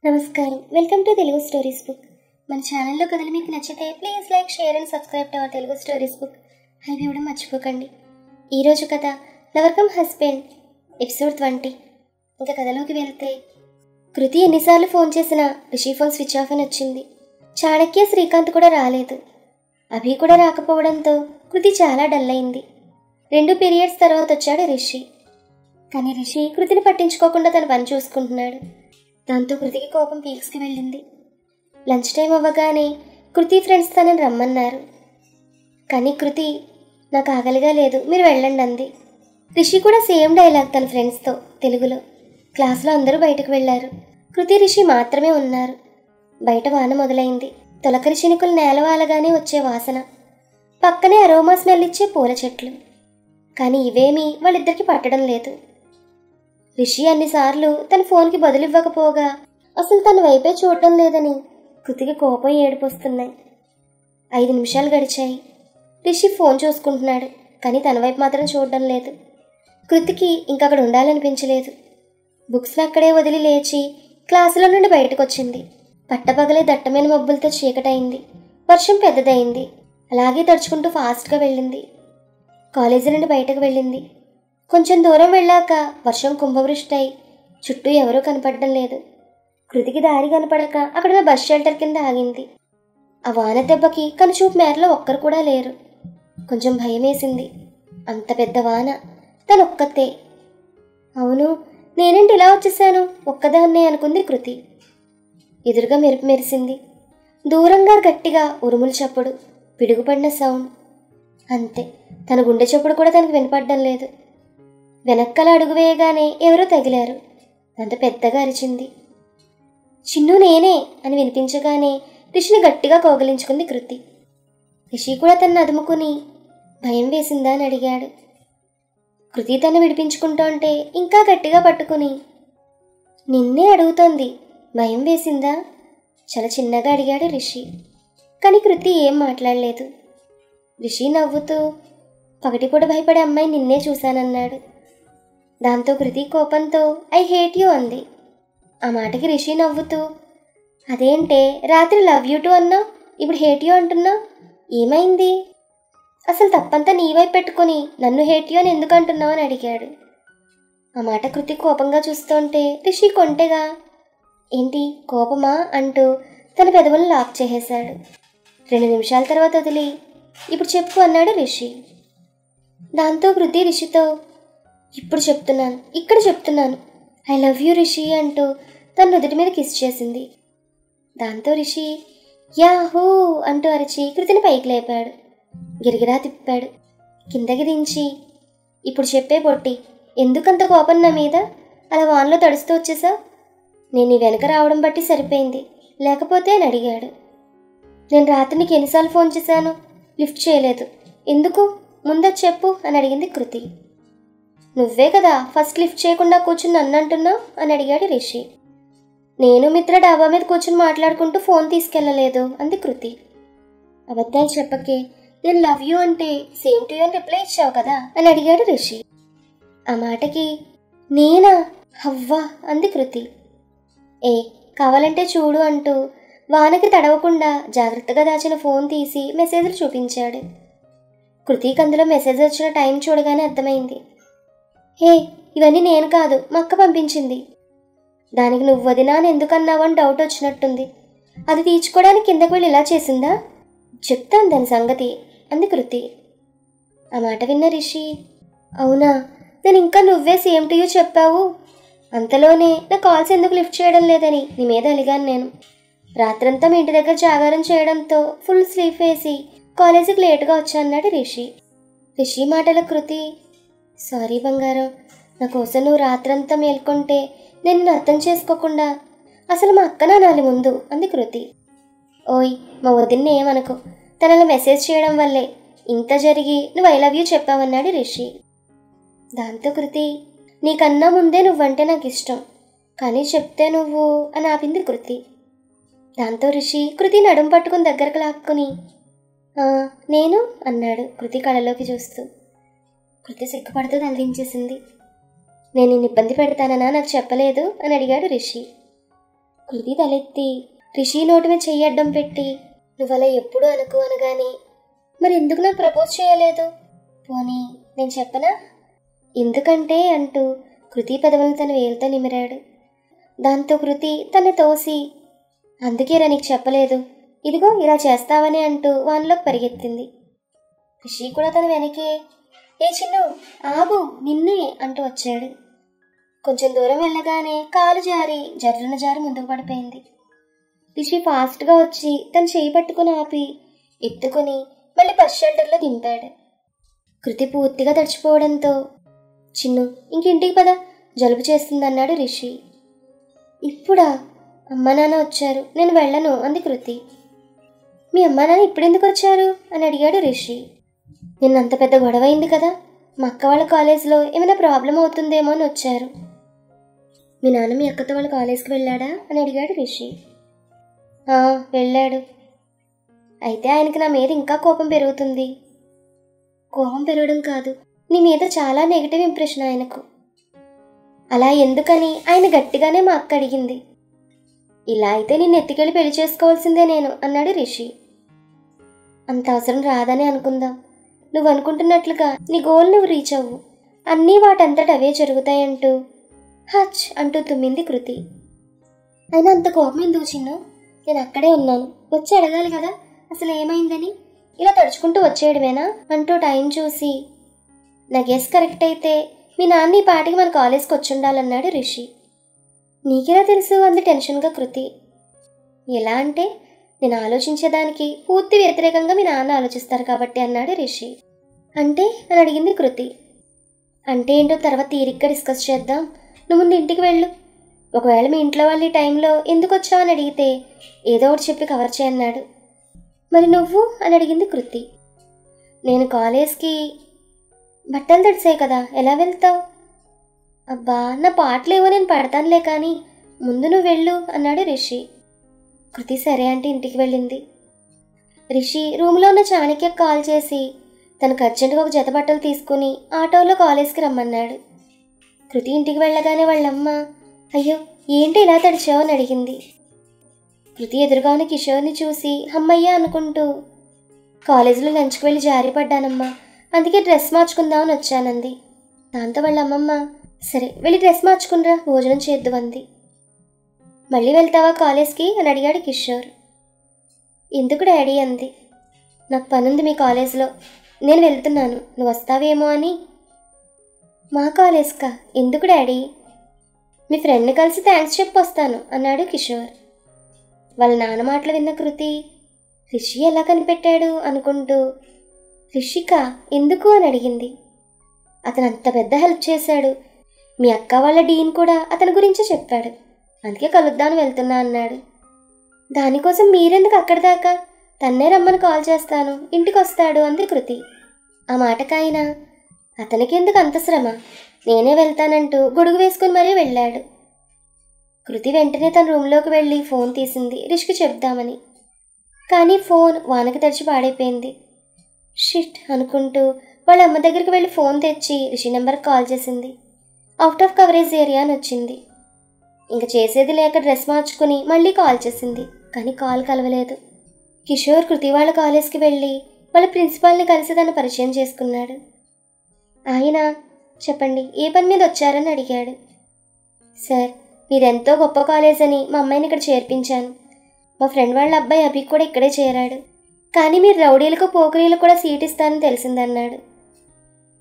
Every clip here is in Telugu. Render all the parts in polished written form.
నమస్కారం, welcome to Telugu stories book. మన ఛానల్లో కథలు మీకు నచ్చితే please like, share and subscribe to our Telugu stories book. Hype ఇవ్వడం మర్చిపోకండి. ఈరోజు కథ లవర్ కమ్ హస్బెండ్ ఎపిసోడ్ 20. ఇంకా కథలోకి వెళ్తే, కృతి ఎన్నిసార్లు ఫోన్ చేసినా రిషి ఫోన్ స్విచ్ ఆఫ్ అని వచ్చింది. చాణక్య, శ్రీకాంత్ కూడా రాలేదు. అభి కూడా రాకపోవడంతో కృతి చాలా డల్ అయింది. 2 పీరియడ్స్ తర్వాత వచ్చాడు రిషి. కానీ రిషి కృతిని పట్టించుకోకుండా తన పని చూసుకుంటున్నాడు. దాంతో కృతికి కోపం పీక్స్కి వెళ్ళింది. లంచ్ టైం అవ్వగానే కృతి ఫ్రెండ్స్ తనని రమ్మన్నారు. కానీ కృతి నాకు ఆకలిగా లేదు, మీరు వెళ్ళండి అంది. రిషి కూడా సేమ్ డైలాగ్ తన ఫ్రెండ్స్తో తెలుగులో. క్లాస్లో అందరూ బయటకు వెళ్ళారు. కృతి, రిషి మాత్రమే ఉన్నారు. బయట వాన మొదలైంది. తొలకరి చినుకులు నేలవాలగానే వచ్చే వాసన, పక్కనే అరోమా స్మెల్ ఇచ్చే పూల చెట్లు. కానీ ఇవేమీ వాళ్ళిద్దరికి పట్టడం లేదు. రిషి అన్నిసార్లు తన ఫోన్కి బదులివ్వకపోగా అసలు తన వైపే చూడటం లేదని కృతికి కోపం, ఏడుపొస్తున్నాయి. 5 నిమిషాలు గడిచాయి. రిషి ఫోన్ చూసుకుంటున్నాడు, కానీ తన వైపు మాత్రం చూడడం లేదు. కృతికి ఇంకా అక్కడ ఉండాలనిపించలేదు. బుక్స్ని అక్కడే వదిలి లేచి క్లాసులో నుండి బయటకు వచ్చింది. పట్టపగలే దట్టమైన మబ్బులతో చీకటైంది. వర్షం పెద్దదైంది. అలాగే తడుచుకుంటూ ఫాస్ట్గా వెళ్ళింది. కాలేజీ నుండి బయటకు వెళ్ళింది. కొంచెం దూరం వెళ్ళాక వర్షం కుంభవృష్టి అయి చుట్టూ ఎవరూ కనపడడం లేదు. కృతికి దారి కనపడక అక్కడ బస్ షెల్టర్ కింద ఆగింది. ఆ వాన దెబ్బకి కనుచూపు మేరలో ఒక్కరు కూడా లేరు. కొంచెం భయం వేసింది. అంత పెద్ద వాన, తనొక్కతే. అవును, నేనేంటి ఇలా వచ్చేసాను ఒక్కదాన్నే అనుకుంది కృతి. ఎదురుగా మెరుపు మెరిసింది. దూరంగా గట్టిగా ఉరుములు చప్పుడు, పిడుగుపడిన సౌండ్. అంతే, తన గుండె చప్పుడు కూడా తనకు వినపడడం లేదు. వెనక్కల అడుగు వేయగానే ఎవరో తగిలారు. అంత పెద్దగా అరిచింది. చిన్ను, నేనే అని వినిపించగానే రిషిని గట్టిగా కౌగిలించుకుంది కృతి. రిషి కూడా తనను అదుముకుని భయం వేసిందా అని అడిగాడు. కృతి తను విడిపించుకుంటోంటే ఇంకా గట్టిగా పట్టుకుని, నిన్నే అడుగుతోంది, భయం వేసిందా చాలా చిన్నగా అడిగాడు రిషి. కానీ కృతి ఏం మాట్లాడలేదు. రిషి నవ్వుతూ, పగటిపూట భయపడే అమ్మాయి నిన్నే చూశానన్నాడు. దాంతో కృతి కోపంతో ఐ హేట్ యూ అంది. ఆ మాటకి రిషి నవ్వుతూ, అదేంటే రాత్రి లవ్ యూ టు అన్నావు, ఇప్పుడు హేట్ యూ అంటున్నావు, ఏమైంది? అసలు తప్పంతా నీ వైపు పెట్టుకుని నన్ను హేట్ యూ అని ఎందుకు అంటున్నావు అని అడిగాడు. ఆ మాట కృతి కోపంగా చూస్తుంటే రిషి కొంటెగా, ఏంటి కోపమా అంటూ తన పెదవులను లాక్ చేసేశాడు. 2 నిమిషాల తర్వాత వదిలి, ఇప్పుడు చెప్పు అన్నాడు రిషి. దాంతో కృతి రిషితో, ఇప్పుడు చెప్తున్నాను, ఇక్కడ చెప్తున్నాను, ఐ లవ్ యూ రిషి అంటూ తన నుదుటి మీద కిస్ చేసింది. దాంతో రిషి యాహూ అంటూ అరిచి కృతిని పైకి లేపాడు. గిరిగిరా తిప్పాడు. కిందకి దించి, ఇప్పుడు చెప్పే పొట్టి, ఎందుకంత కోపం నా మీద? అలా వాన్లో తడుస్తూ వచ్చేసావు? నేను నీ వెనక రావడం బట్టి సరిపోయింది, లేకపోతే అని అడిగాడు. నేను రాత్రి నీకు ఎన్నిసార్లు ఫోన్ చేశాను, లిఫ్ట్ చేయలేదు, ఎందుకు ముందది చెప్పు అని అడిగింది కృతి. నువ్వే కదా ఫస్ట్ లిఫ్ట్ చేయకుండా కూర్చుని నన్ను అంటున్నావు అని అడిగాడు రిషి. నేను మిత్ర డాబా మీద కూర్చుని మాట్లాడుకుంటూ ఫోన్ తీసుకెళ్ళలేదు అంది కృతి. అబద్ధాలు చెప్పకే, నేను లవ్ యూ అంటే సేమ్ టు యూ అని రిప్లై ఇచ్చావు కదా అని అడిగాడు రిషి. ఆ మాటకి నేనా హవ్వా అంది కృతి. కావాలంటే చూడు అంటూ వానకి తడవకుండా జాగ్రత్తగా దాచిన ఫోన్ తీసి మెసేజ్లు చూపించాడు. కృతికి అందులో మెసేజ్ వచ్చిన టైం చూడగానే అర్థమైంది. ఇవన్నీ నేను కాదు, మా అక్క పంపించింది. దానికి నువ్వు వదినా అని ఎందుకన్నావు అని డౌట్ వచ్చినట్టుంది. అది తీర్చుకోవడానికి కిందకు వెళ్ళి ఇలా చేసిందా? చెప్తాను దాని సంగతి అంది కృతి. ఆ మాట విన్న రిషి, అవునా, నేను ఇంకా నువ్వే సేమ్ టు యూ చెప్పావు. అంతలోనే నా కాల్స్ ఎందుకు లిఫ్ట్ చేయడం లేదని నీ మీద అలిగాను నేను. రాత్రంతా మీ ఇంటి దగ్గర జాగారం చేయడంతో ఫుల్ స్లీప్ వేసి కాలేజీకి లేటుగా వచ్చా అన్నాడు రిషి. రిషి మాటల కృతి, సారీ బంగారం, నా కోసం నువ్వు రాత్రంతా మేల్కొంటే నేను నిన్ను అర్థం చేసుకోకుండా అసలు మా అక్క నానాలి ముందు అంది కృతి. ఓయ్, మా వదిన్ని ఏమనుకో, తనలా మెసేజ్ చేయడం వల్లే ఇంత జరిగి నువ్వు ఐ లవ్ యూ చెప్పావన్నాడు రిషి. దాంతో కృతి, నీకన్నా ముందే నువ్వంటే నాకు ఇష్టం, కానీ చెప్తే నువ్వు అని ఆపింది కృతి. దాంతో రిషి కృతి నడుము పట్టుకుని దగ్గరకు లాక్కుని, నేను అన్నాడు కృతి కళ్ళలోకి చూస్తూ. కృతి సిగ్గుపడుతూ తలదించేసింది. నేను నిన్ను ఇబ్బంది పెడతానన్నా నాకు చెప్పలేదు అని అడిగాడు రిషి. కృతి తలెత్తి రిషి నోటి మీద చెయ్యడ్డం పెట్టి, నువ్వలా ఎప్పుడు అనుకు అనగాని మరి ఎందుకు నాకు ప్రపోజ్ చేయలేదు? పోనీ నేను చెప్పనా? ఎందుకంటే అంటూ కృతి పెదవులను తన వేలుతో నిమిరాడు. దాంతో కృతి తన తోసి, అందుకేరా నీకు చెప్పలేదు, ఇదిగో ఇలా చేస్తావని అంటూ వానిలోకి పరిగెత్తింది. రిషి కూడా తన వెనకే, ఏ చిన్ను ఆగు నిన్నే అంటూ వచ్చాడు. కొంచెం దూరం వెళ్ళగానే కాలు జారి జర్రున జారి ముందుకు పడిపోయింది. రిషి ఫాస్ట్గా వచ్చి తను చేయి పట్టుకుని ఆపి ఎత్తుకుని మళ్ళీ బస్ షెల్టర్లో దింపాడు. కృతి పూర్తిగా తడిచిపోవడంతో, చిన్ను ఇంకింటికి పద, జలుబు చేస్తుందన్నాడు రిషి. ఇప్పుడా? అమ్మ నాన్న వచ్చారు, నేను వెళ్ళను అంది కృతి. మీ అమ్మ నాన్న ఇప్పుడెందుకు వచ్చారు అని అడిగాడు రిషి. నిన్నంత పెద్ద గొడవ అయింది కదా, మా అక్క వాళ్ళ కాలేజీలో ఏమైనా ప్రాబ్లం అవుతుందేమో అని వచ్చారు. మీ నాన్న మీ అక్కతో వాళ్ళ కాలేజ్కి వెళ్ళాడా అని అడిగాడు రిషి. వెళ్ళాడు. అయితే ఆయనకి నా మీద ఇంకా కోపం పెరుగుతుంది. కోపం పెరగడం కాదు, నీ మీద చాలా నెగిటివ్ ఇంప్రెషన్ ఆయనకు. అలా ఎందుకని ఆయన గట్టిగానే మా అక్క అడిగింది. ఇలా అయితే నిన్ను ఎత్తుకెళ్ళి పెళ్లి చేసుకోవాల్సిందే నేను అన్నాడు రిషి. అంత అవసరం రాదని అనుకుందాం. నువ్వు అనుకుంటున్నట్లుగా నీ గోల్ నువ్వు రీచ్ అవ్వు, అన్నీ వాటంతట అవే జరుగుతాయంటూ హచ్ అంటూ తుమ్మింది కృతి. అయినా అంత కోపం ఎందుకు చిన్ను? నేను అక్కడే ఉన్నాను, వచ్చి అడగాలి కదా అసలు ఏమైందని. ఇలా తడుచుకుంటూ వచ్చేయడమేనా అంటూ టైం చూసి, నా గెస్ కరెక్ట్ అయితే మీ నాన్న ఈ పాటికి మన కాలేజ్కి వచ్చి ఉండాలన్నాడు రిషి. నీకెలా తెలుసు అంది టెన్షన్గా కృతి. ఎలా అంటే నేను ఆలోచించేదానికి పూర్తి వ్యతిరేకంగా మీ నాన్న ఆలోచిస్తారు కాబట్టి అన్నాడు రిషి. అంటే అని అడిగింది కృతి. అంటే ఏంటో తర్వాత తీరిగ్గా డిస్కస్ చేద్దాం, నువ్వు ముందు ఇంటికి వెళ్ళు. ఒకవేళ మీ ఇంట్లో వాళ్ళు ఈ టైంలో ఎందుకు వచ్చావని అడిగితే ఏదో ఒకటి చెప్పి కవర్ చేయన్నాడు. మరి నువ్వు అని అడిగింది కృతి. నేను కాలేజ్కి బట్టలు తడిసాయి కదా, ఎలా వెళ్తావు? అబ్బా నా పాటలేవో నేను పడతానులే కానీ ముందు నువ్వు వెళ్ళు అన్నాడు రిషి. కృతి సరే అంటే ఇంటికి వెళ్ళింది. రిషి రూమ్లో ఉన్న చాణక్యకు కాల్ చేసి తనకు అర్జెంటుగా ఒక జత బట్టలు తీసుకుని ఆటోలో కాలేజ్కి రమ్మన్నాడు. కృతి ఇంటికి వెళ్ళగానే వాళ్ళమ్మ, అయ్యో ఏంటి ఇలా తడిచావు అని అడిగింది. కృతి ఎదురుగా ఉన్న కిషోర్ని చూసి అమ్మయ్య అనుకుంటూ, కాలేజీలో లంచ్కి వెళ్ళి జారిపడ్డానమ్మా, అందుకే డ్రెస్ మార్చుకుందామని వచ్చానంది. దాంతో వాళ్ళ అమ్మమ్మ, సరే వెళ్ళి డ్రెస్ మార్చుకునిరా, భోజనం చేద్దు అంది. మళ్ళీ వెళ్తావా కాలేజ్కి అని అడిగాడు కిషోర్. ఎందుకు డాడీ అంది. నాకు పనుంది మీ కాలేజ్లో, నేను వెళ్తున్నాను, నువ్వు వస్తావేమో అని. మా కాలేజ్కా? ఎందుకు డాడీ? మీ ఫ్రెండ్ని కలిసి థ్యాంక్స్ చెప్పి వస్తాను అన్నాడు కిషోర్. వాళ్ళ నాన్న మాటలు విన్న కృతి, రిషి ఎలా కనిపెట్టాడు అనుకుంటూ, రిషికా ఎందుకు అని అడిగింది. అతను అంత పెద్ద హెల్ప్ చేశాడు, మీ అక్క వాళ్ళ డీన్ కూడా అతని గురించి చెప్పాడు, అందుకే కలుద్దామని వెళ్తున్నా అన్నాడు. దానికోసం మీరెందుకు అక్కడి దాకా? తన్నే రమ్మని కాల్ చేస్తాను, ఇంటికి వస్తాడు అంది కృతి. ఆ మాటకాయన, అతనికి ఎందుకు అంత శ్రమ, నేనే వెళ్తానంటూ గొడుగు వేసుకుని మరీ వెళ్ళాడు. కృతి వెంటనే తన రూమ్లోకి వెళ్ళి ఫోన్ తీసింది రిషికి చెప్దామని. కానీ ఫోన్ వానకి తడిచి పాడైపోయింది. షిట్ అనుకుంటూ వాళ్ళ అమ్మ దగ్గరికి వెళ్ళి ఫోన్ తెచ్చి రిషి నెంబర్కి కాల్ చేసింది. అవుట్ ఆఫ్ కవరేజ్ ఏరియా అని వచ్చింది. ఇంక చేసేది లేక డ్రెస్ మార్చుకుని మళ్ళీ కాల్ చేసింది, కానీ కాల్ కలవలేదు. కిషోర్ కృతి వాళ్ళ కాలేజ్కి వెళ్ళి వాళ్ళ ప్రిన్సిపాల్ని కలిసి తను పరిచయం చేసుకున్నాడు. ఆయన, చెప్పండి ఏ పని మీద వచ్చారని అడిగాడు. సార్, మీరెంతో గొప్ప కాలేజ్ అని మా అమ్మాయిని ఇక్కడ చేర్పించాను. మా ఫ్రెండ్ వాళ్ళ అబ్బాయి అభి కూడా ఇక్కడే చేరాడు. కానీ మీరు రౌడీలకు పోకిరీలకు కూడా సీట్ ఇస్తారని తెలిసిందన్నాడు.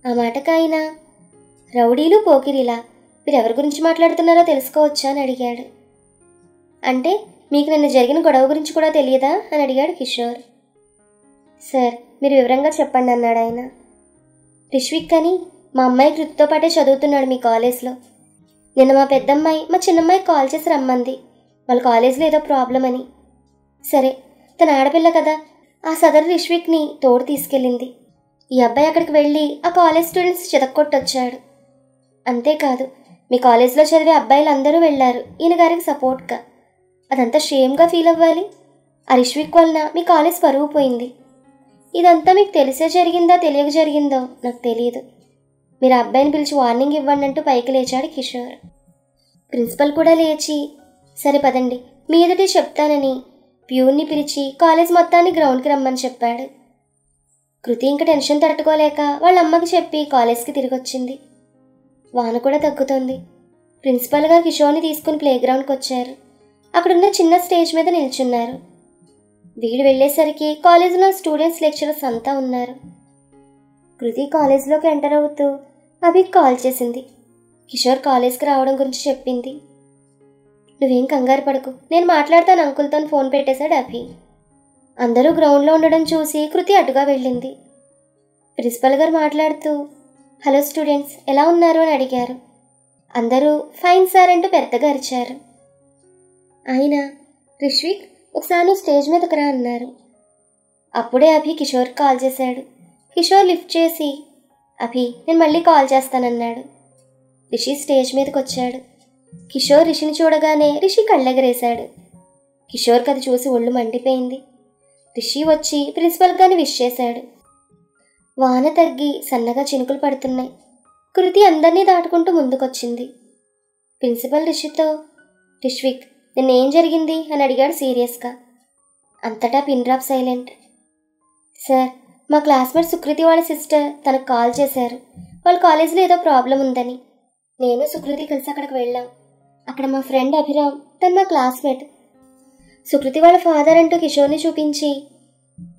ఆ మాటకు ఆయన, రౌడీలు పోకిరీలా, మీరు ఎవరి గురించి మాట్లాడుతున్నారో తెలుసుకోవచ్చా అని అడిగాడు. అంటే మీకు నిన్న జరిగిన గొడవ గురించి కూడా తెలియదా అని అడిగాడు కిషోర్. సార్, మీరు వివరంగా చెప్పండి అన్నాడు ఆయన. రిష్విక్ అని మా అమ్మాయి కృతితో పాటే చదువుతున్నాడు మీ కాలేజ్లో. నిన్న మా పెద్దమ్మాయి మా చిన్నమ్మాయికి కాల్ చేసి రమ్మంది, వాళ్ళ కాలేజీలో ఏదో ప్రాబ్లం అని. సరే, తన ఆడపిల్ల కదా, ఆ సదరు రిష్విక్ని తోడు తీసుకెళ్ళింది. ఈ అబ్బాయి అక్కడికి వెళ్ళి ఆ కాలేజ్ స్టూడెంట్స్ చితక్కొట్టొచ్చాడు. అంతేకాదు, మీ కాలేజ్లో చదివే అబ్బాయిలు అందరూ వెళ్ళారు ఈయన గారికి సపోర్ట్గా. అదంతా షేమ్గా ఫీల్ అవ్వాలి. ఆ రిష్విక్ వలన మీ కాలేజ్ పరువు పోయింది. ఇదంతా మీకు తెలిసే జరిగిందా తెలియక జరిగిందో నాకు తెలియదు. మీరు ఆ అబ్బాయిని పిలిచి వార్నింగ్ ఇవ్వండి అంటూ పైకి లేచాడు కిషోర్. ప్రిన్సిపల్ కూడా లేచి, సరే పదండి మీదటి చెప్తానని ప్యూర్ని పిలిచి కాలేజ్ మొత్తాన్ని గ్రౌండ్కి రమ్మని చెప్పాడు. కృతి ఇంక టెన్షన్ తట్టుకోలేక వాళ్ళ అమ్మకి చెప్పి కాలేజ్కి తిరిగి వచ్చింది. వాన కూడా తగ్గుతోంది. ప్రిన్సిపల్ గారు కిషోర్ని తీసుకుని ప్లేగ్రౌండ్కి వచ్చారు. అక్కడున్న చిన్న స్టేజ్ మీద నిల్చున్నారు. వీళ్ళు వెళ్ళేసరికి కాలేజీలో స్టూడెంట్స్, లెక్చరర్స్ అంతా ఉన్నారు. కృతి కాలేజీలోకి ఎంటర్ అవుతూ అభికి కాల్ చేసింది. కిషోర్ కాలేజ్కి రావడం గురించి చెప్పింది. నువ్వేం కంగారు పడకు, నేను మాట్లాడతాను అంకుల్తో ఫోన్ పెట్టేశాడు అభి. అందరూ గ్రౌండ్లో ఉండడం చూసి కృతి అటుగా వెళ్ళింది. ప్రిన్సిపల్ గారు మాట్లాడుతూ హలో స్టూడెంట్స్, ఎలా ఉన్నారు అని అడిగారు. అందరూ ఫైన్ సార్ అంటూ పెద్దగా అరిచారు. ఆయన రిష్విక్, ఒకసారి నువ్వు స్టేజ్ మీదకి రా అన్నారు. అప్పుడే అభి కిషోర్కి కాల్ చేశాడు. కిషోర్ లిఫ్ట్ చేసి అభి నేను మళ్ళీ కాల్ చేస్తానన్నాడు. రిషి స్టేజ్ మీదకి వచ్చాడు. కిషోర్ రిషిని చూడగానే రిషి కళ్ళెగరేశాడు. కిషోర్కి అది చూసి ఒళ్ళు మండిపోయింది. రిషి వచ్చి ప్రిన్సిపల్ గారిని విష్ చేశాడు. వాన తగ్గి సన్నగా చినుకులు పడుతున్నాయి. కృతి అందరినీ దాటుకుంటూ ముందుకొచ్చింది. ప్రిన్సిపల్ రిషితో రిష్విక్ నిన్నేం జరిగింది అని అడిగాడు సీరియస్గా. అంతటా పిన్ డ్రాప్ సైలెంట్. సార్, మా క్లాస్మేట్ సుకృతి వాళ్ళ సిస్టర్ తనకు కాల్ చేశారు. వాళ్ళ కాలేజీలో ఏదో ప్రాబ్లం ఉందని. నేను సుకృతి కలిసి అక్కడికి వెళ్ళాం. అక్కడ మా ఫ్రెండ్ అభిరామ్, తను మా క్లాస్మేట్. సుకృతి వాళ్ళ ఫాదర్ అంటూ కిషోర్ని చూపించి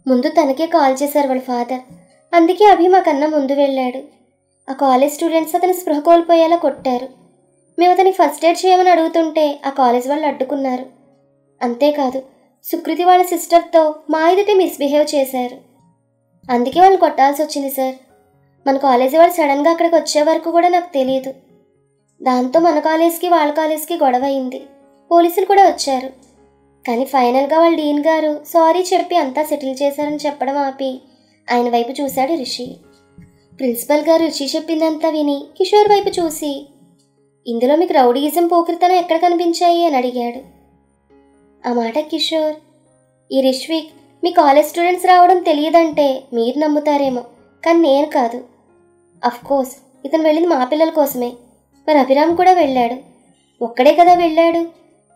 ముందు తనకే కాల్ చేశారు వాళ్ళ ఫాదర్. అందుకే అభి మాకన్నా ముందు వెళ్ళాడు. ఆ కాలేజ్ స్టూడెంట్స్ అతను స్పృహ కోల్పోయేలా కొట్టారు. మేము అతనికి ఫస్ట్ ఎయిడ్ చేయమని అడుగుతుంటే ఆ కాలేజ్ వాళ్ళు అడ్డుకున్నారు. అంతేకాదు, సుకృతి వాళ్ళ సిస్టర్తో మా ఎదుటే మిస్బిహేవ్ చేశారు. అందుకే వాళ్ళు కొట్టాల్సి వచ్చింది సార్. మన కాలేజీ వాళ్ళు సడన్గా అక్కడికి వచ్చే వరకు కూడా నాకు తెలియదు. దాంతో మన కాలేజ్కి వాళ్ళ కాలేజ్కి గొడవ అయింది. పోలీసులు కూడా వచ్చారు. కానీ ఫైనల్గా వాళ్ళ డీన్ గారు సారీ చెప్పి అంతా సెటిల్ చేశారని చెప్పడం ఆపి ఆయన వైపు చూశాడు రిషి. ప్రిన్సిపల్ గారు రిషి చెప్పిందంతా విని కిషోర్ వైపు చూసి ఇందులో మీకు రౌడీయిజం, పోకిరితనం ఎక్కడ కనిపించాయి అని అడిగాడు. ఆ మాట కిషోర్ ఈ రిష్విక్ మీ కాలేజ్ స్టూడెంట్స్ రావడం తెలియదంటే మీరు నమ్ముతారేమో, కానీ నేను కాదు. అఫ్కోర్స్ ఇతను వెళ్ళింది మా పిల్లల కోసమే. మరి అభిరామ్ కూడా వెళ్ళాడు. ఒక్కడే కదా వెళ్ళాడు.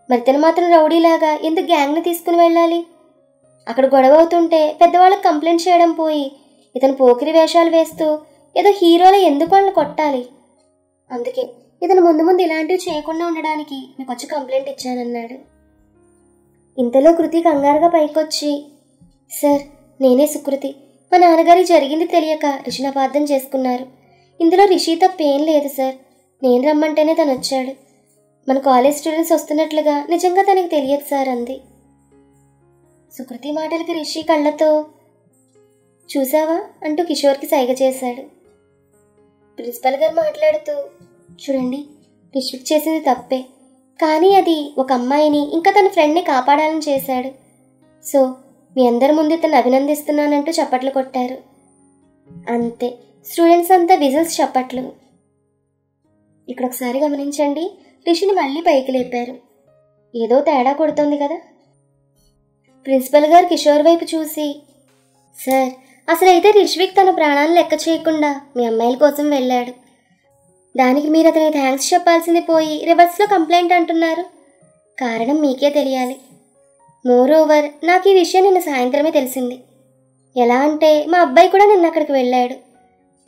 మరి ఇతను మాత్రం రౌడీలాగా ఎందుకు గ్యాంగ్ని తీసుకుని వెళ్ళాలి? అక్కడ గొడవ అవుతుంటే పెద్దవాళ్ళకి కంప్లైంట్ చేయడం పోయి ఇతను పోకిరి వేషాలు వేస్తూ ఏదో హీరోలా ఎందుకు వాళ్ళని కొట్టాలి? అందుకే ఇతను ముందు ముందు ఇలాంటివి చేయకుండా ఉండడానికి మీకు వచ్చి కంప్లైంట్ ఇచ్చానన్నాడు. ఇంతలో కృతి కంగారుగా పైకొచ్చి సార్, నేనే సుకృతి. మా నాన్నగారి జరిగింది తెలియక రిషిని అపార్థం చేసుకున్నారు. ఇందులో రిషి తప్పేం లేదు సార్. నేను రమ్మంటేనే తను వచ్చాడు. మన కాలేజ్ స్టూడెంట్స్ వస్తున్నట్లుగా నిజంగా తనకి తెలియదు సార్ అంది. సుకృతి మాటలకి రిషి కళ్ళతో చూసావా అంటూ కిషోర్కి సైగ చేశాడు. ప్రిన్సిపల్ గారు మాట్లాడుతూ చూడండి, రిషిక్ చేసింది తప్పే, కానీ అది ఒక అమ్మాయిని ఇంకా తన ఫ్రెండ్ని కాపాడాలని చేశాడు. సో మీ అందరి ముందు తను అభినందిస్తున్నానంటూ చప్పట్లు కొట్టారు. అంతే, స్టూడెంట్స్ అంతా విజిల్స్ చప్పట్లు. ఇక్కడ ఒకసారి గమనించండి, రిషిని మళ్ళీ పైకి లేపారు. ఏదో తేడా కొడుతోంది కదా. ప్రిన్సిపల్ గారు కిషోర్ వైపు చూసి సార్, అసలైతే రిష్విక్ తన ప్రాణాలను లెక్క చేయకుండా మీ అమ్మాయిల కోసం వెళ్ళాడు. దానికి మీరు అతనికి థ్యాంక్స్ చెప్పాల్సింది పోయి రివర్స్లో కంప్లైంట్ అంటున్నారు. కారణం మీకే తెలియాలి. మోర్ ఓవర్ నాకు ఈ విషయం నిన్న సాయంత్రమే తెలిసింది. ఎలా అంటే మా అబ్బాయి కూడా నిన్న అక్కడికి వెళ్ళాడు.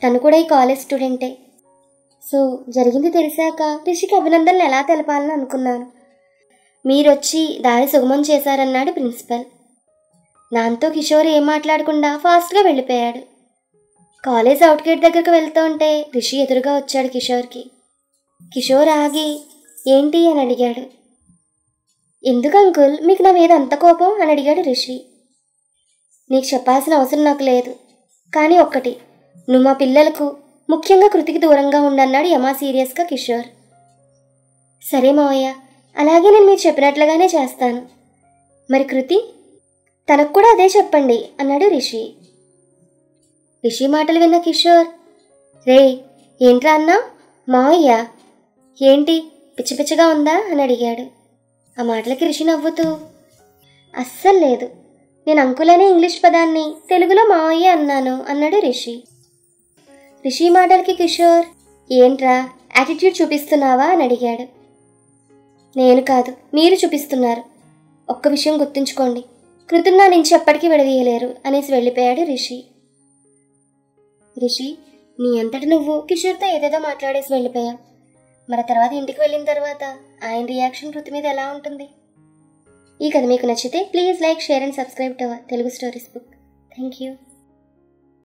తను కూడా ఈ కాలేజ్ స్టూడెంటే. సో జరిగింది తెలిసాక రిషికి అభినందనలు ఎలా తెలపాలని అనుకున్నాను. మీరొచ్చి దారి సుగమం చేశారన్నాడు ప్రిన్సిపల్. దాంతో కిషోర్ ఏం మాట్లాడకుండా ఫాస్ట్గా వెళ్ళిపోయాడు. కాలేజ్ అవుట్గేట్ దగ్గరకు వెళ్తుంటే రిషి ఎదురుగా వచ్చాడు కిషోర్కి. కిషోర్ ఆగి ఏంటి అని అడిగాడు. ఎందుకు అంకుల్ మీకు నా మీద అంత కోపం అని అడిగాడు రిషి. నీకు చెప్పాల్సిన అవసరం నాకు లేదు, కానీ ఒక్కటి, నువ్వు మా పిల్లలకు ముఖ్యంగా కృతికి దూరంగా ఉండన్నాడు యమా సీరియస్గా కిషోర్. సరే మావయ్య, అలాగే నేను మీరు చెప్పినట్లుగానే చేస్తాను. మరి కృతి, తనకు కూడా అదే చెప్పండి అన్నాడు రిషి. రిషి మాటలు విన్న కిషోర్ రే ఏంట్రా అన్నా మావయ్య, ఏంటి పిచ్చి పిచ్చిగా ఉందా అని అడిగాడు. ఆ మాటలకి రిషి నవ్వుతూ అస్సలు లేదు, నేను అంకుల్ అనే ఇంగ్లీష్ పదాన్ని తెలుగులో మావయ్య అన్నాను అన్నాడు రిషి. రిషి మాటలకి కిషోర్ ఏంట్రా యాటిట్యూడ్ చూపిస్తున్నావా అని అడిగాడు. నేను కాదు, మీరు చూపిస్తున్నారు. ఒక్క విషయం గుర్తుంచుకోండి, కృతుని నా నుంచి ఎప్పటికీ విడదీయలేరు అనేసి వెళ్ళిపోయాడు రిషి. రిషి, నీ అంతటి నువ్వు కిషోర్తో ఏదేదో మాట్లాడేసి వెళ్ళిపోయావు. మరి తర్వాత ఇంటికి వెళ్ళిన తర్వాత ఆయన రియాక్షన్ కృతి మీద ఎలా ఉంటుంది? ఈ కథ మీకు నచ్చితే please like, share and subscribe to our Telugu stories book. Thank you.